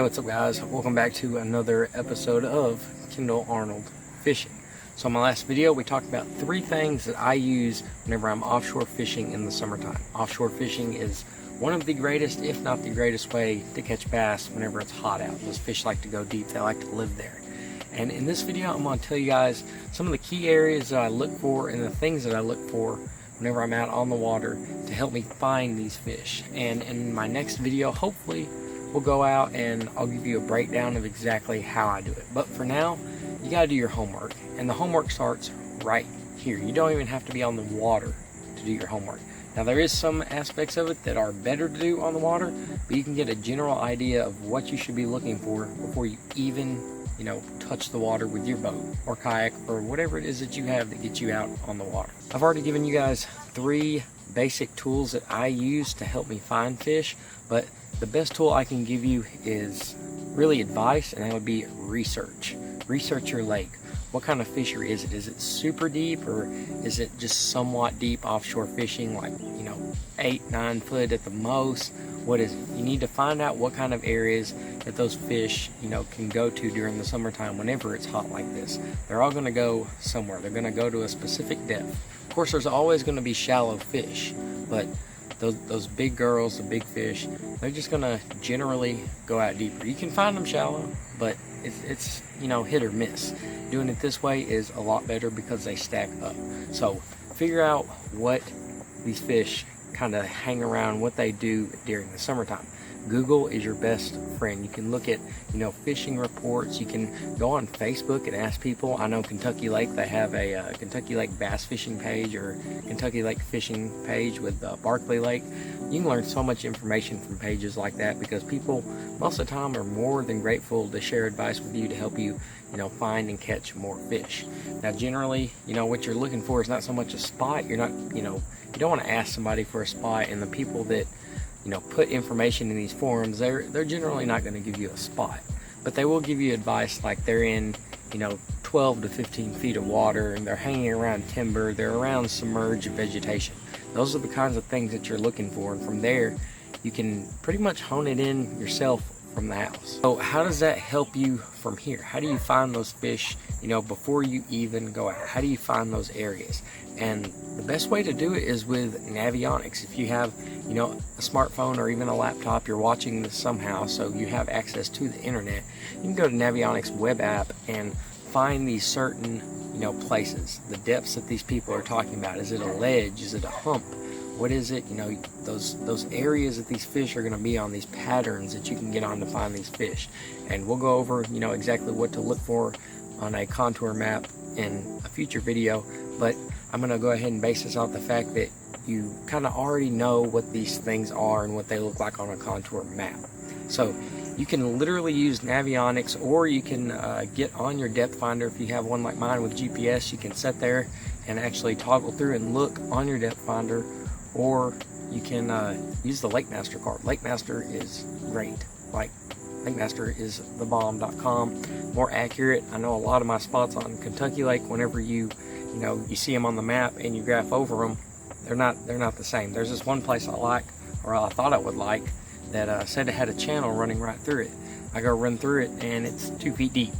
what's up guys, welcome back to another episode of Kendall Arnold Fishing. So in my last video we talked about 3 things that I use whenever I'm offshore fishing in the summertime. Offshore fishing is one of the greatest, if not the greatest way to catch bass whenever it's hot out. Those fish like to go deep, they like to live there. And in this video I'm going to tell you guys some of the key areas that I look for and the things that I look for whenever I'm out on the water to help me find these fish. And in my next video, hopefully we'll go out and I'll give you a breakdown of exactly how I do it. But for now, you gotta do your homework, and the homework starts right here. You don't even have to be on the water to do your homework. Now there is some aspects of it that are better to do on the water, but you can get a general idea of what you should be looking for before you even touch the water with your boat or kayak or whatever it is that you have that gets you out on the water. I've already given you guys 3 basic tools that I use to help me find fish, but the best tool I can give you is really advice, and that would be research. Research your lake. What kind of fishery is it? Is it super deep, or is it just somewhat deep offshore fishing, like 8-9 foot at the most? What is it? You need to find out what kind of areas that those fish can go to during the summertime whenever it's hot like this. They're all going to go somewhere. They're going to go to a specific depth. Of course there's always going to be shallow fish, but those big girls, the big fish, they're just gonna generally go out deeper. You can find them shallow, but it's hit or miss. Doing it this way is a lot better because they stack up. So figure out what these fish kind of hang around, what they do during the summertime. Google is your best friend. You can look at fishing reports. You can go on Facebook and ask people. I know Kentucky Lake, they have a Kentucky Lake bass fishing page, or Kentucky Lake fishing page with Barkley Lake. You can learn so much information from pages like that, because people most of the time are more than grateful to share advice with you to help you find and catch more fish. Now generally what you're looking for is not so much a spot. You're not you don't want to ask somebody for a spot, and the people that put information in these forums, they're generally not going to give you a spot, but they will give you advice like they're in 12 to 15 feet of water, and they're hanging around timber, they're around submerged vegetation. Those are the kinds of things that you're looking for, and from there you can pretty much hone it in yourself from the house. So how does that help you from here? How do you find those fish before you even go out? How do you find those areas? And the best way to do it is with Navionics. If you have a smartphone or even a laptop, you're watching this somehow, so you have access to the internet, you can go to Navionics web app and find these certain places, the depths that these people are talking about. Is it a ledge? Is it a hump? What is it? Those areas that these fish are going to be on, these patterns that you can get on to find these fish. And we'll go over exactly what to look for on a contour map in a future video, but I'm going to go ahead and base this off the fact that you kind of already know what these things are and what they look like on a contour map. So you can literally use Navionics, or you can get on your depth finder. If you have one like mine with GPS, you can sit there and actually toggle through and look on your depth finder, or you can use the Lake Master card. Lake Master is great. Lake Master is thebomb.com, more accurate. I know a lot of my spots on Kentucky Lake, whenever you see them on the map and you graph over them, they're not the same. There's this one place I like, or I thought I would like, that said it had a channel running right through it. I go run through it and it's 2 feet deep.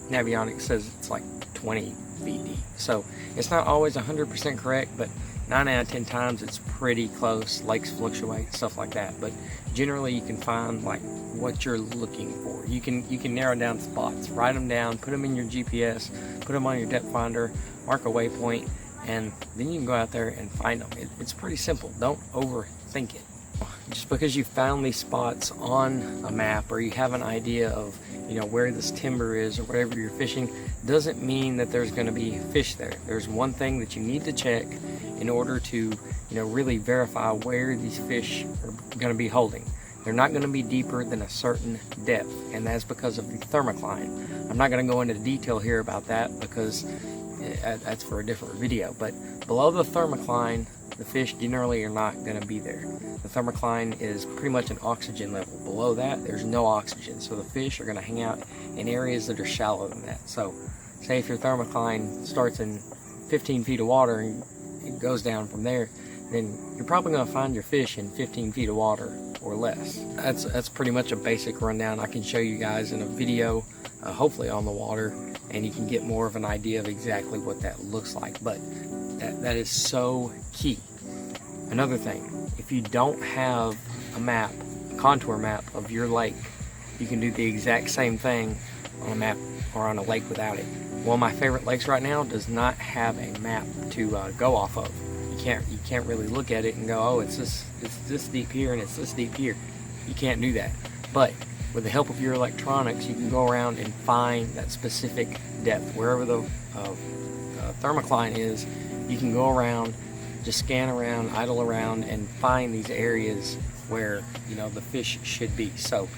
Navionics says it's like 20 feet deep. So it's not always 100% correct, but 9 out of 10 times it's pretty close. Lakes fluctuate, stuff like that, but generally you can find like what you're looking for. You can narrow down spots, write them down, put them in your GPS, put them on your depth finder, mark a waypoint, and then you can go out there and find them. It's pretty simple. Don't overthink it. Just because you found these spots on a map, or you have an idea of where this timber is or whatever you're fishing, doesn't mean that there's going to be fish there. There's one thing that you need to check in order to really verify where these fish are going to be holding. They're not going to be deeper than a certain depth, and that's because of the thermocline. I'm not going to go into detail here about that because that's for a different video, but below the thermocline, the fish generally are not going to be there. The thermocline is pretty much an oxygen level. Below that, there's no oxygen, so the fish are going to hang out in areas that are shallower than that. So say if your thermocline starts in 15 feet of water and it goes down from there, then you're probably going to find your fish in 15 feet of water or less. That's pretty much a basic rundown. I can show you guys in a video, hopefully on the water, and you can get more of an idea of exactly what that looks like. But that is so key. Another thing, if you don't have a map, a contour map of your lake, you can do the exact same thing on a map or on a lake without it. One of my favorite lakes right now does not have a map to go off of. You can't really look at it and go, oh, it's this deep here and it's this deep here. You can't do that. But with the help of your electronics, you can go around and find that specific depth. Wherever the thermocline is, you can go around, just scan around, idle around, and find these areas where, you know, the fish should be. So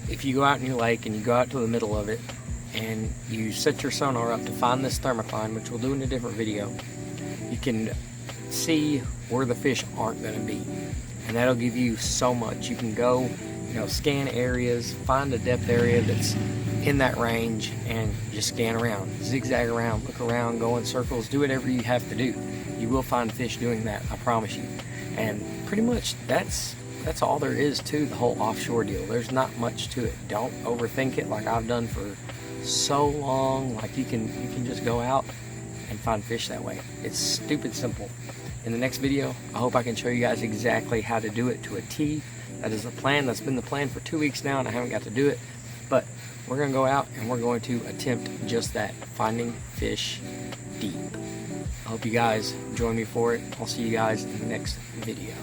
if you go out in your lake and you go out to the middle of it and you set your sonar up to find this thermocline, which we'll do in a different video, you can see where the fish aren't going to be, and that'll give you so much. You can go, you know, scan areas, find a depth area that's in that range, and just scan around, zigzag around, look around, go in circles, do whatever you have to do. You will find fish doing that, I promise you. And pretty much that's all there is to the whole offshore deal. There's not much to it. Don't overthink it like I've done for so long. Like you can just go out and find fish that way. It's stupid simple. In the next video, I hope I can show you guys exactly how to do it to a T. That is the plan. That's been the plan for 2 weeks now, and I haven't got to do it. But we're going to go out and we're going to attempt just that, finding fish deep. I hope you guys join me for it. I'll see you guys in the next video.